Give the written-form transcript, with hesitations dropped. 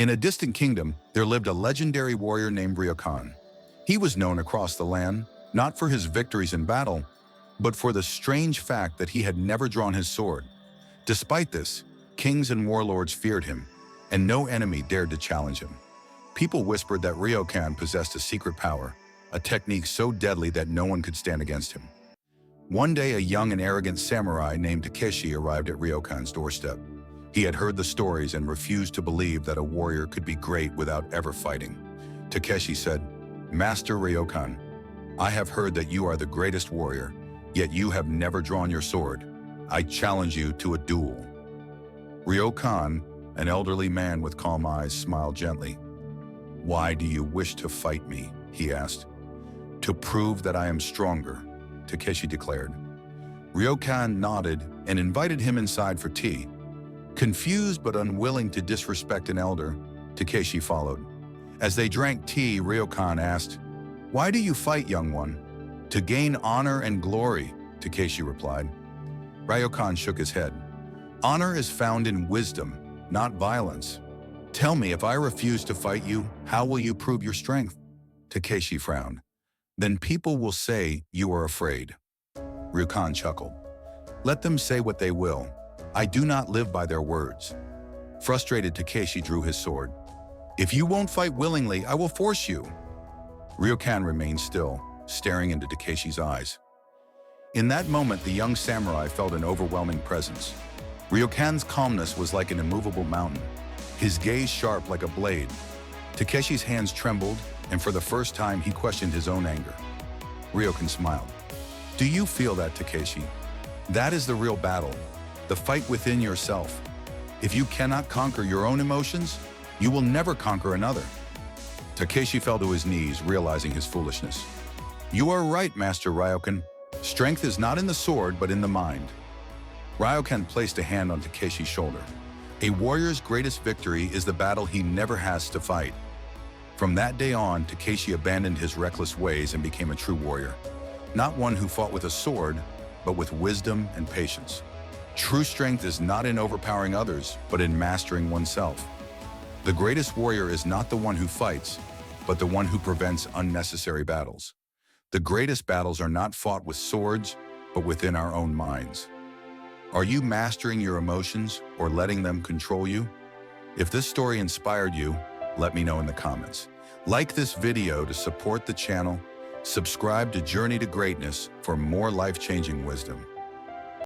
In a distant kingdom, there lived a legendary warrior named Ryokan. He was known across the land, not for his victories in battle, but for the strange fact that he had never drawn his sword. Despite this, kings and warlords feared him, and no enemy dared to challenge him. People whispered that Ryokan possessed a secret power, a technique so deadly that no one could stand against him. One day, a young and arrogant samurai named Takeshi arrived at Ryokan's doorstep. He had heard the stories and refused to believe that a warrior could be great without ever fighting. Takeshi said, "Master Ryokan, I have heard that you are the greatest warrior, yet you have never drawn your sword. I challenge you to a duel." Ryokan, an elderly man with calm eyes, smiled gently. "Why do you wish to fight me?" he asked. "To prove that I am stronger," Takeshi declared. Ryokan nodded and invited him inside for tea. Confused but unwilling to disrespect an elder, Takeshi followed. As they drank tea, Ryokan asked, "Why do you fight, young one?" "To gain honor and glory," Takeshi replied. Ryokan shook his head. "Honor is found in wisdom, not violence. Tell me, if I refuse to fight you, how will you prove your strength?" Takeshi frowned. "Then people will say you are afraid." Ryokan chuckled. "Let them say what they will. I do not live by their words." Frustrated, Takeshi drew his sword. "If you won't fight willingly, I will force you." Ryokan remained still, staring into Takeshi's eyes. In that moment, the young samurai felt an overwhelming presence. Ryokan's calmness was like an immovable mountain, his gaze sharp like a blade. Takeshi's hands trembled, and for the first time, he questioned his own anger. Ryokan smiled. "Do you feel that, Takeshi? That is the real battle, the fight within yourself. If you cannot conquer your own emotions, you will never conquer another." Takeshi fell to his knees, realizing his foolishness. "You are right, Master Ryokan. Strength is not in the sword, but in the mind." Ryokan placed a hand on Takeshi's shoulder. "A warrior's greatest victory is the battle he never has to fight." From that day on, Takeshi abandoned his reckless ways and became a true warrior. Not one who fought with a sword, but with wisdom and patience. True strength is not in overpowering others, but in mastering oneself. The greatest warrior is not the one who fights, but the one who prevents unnecessary battles. The greatest battles are not fought with swords, but within our own minds. Are you mastering your emotions or letting them control you? If this story inspired you, let me know in the comments. Like this video to support the channel. Subscribe to Journey to Greatness for more life-changing wisdom.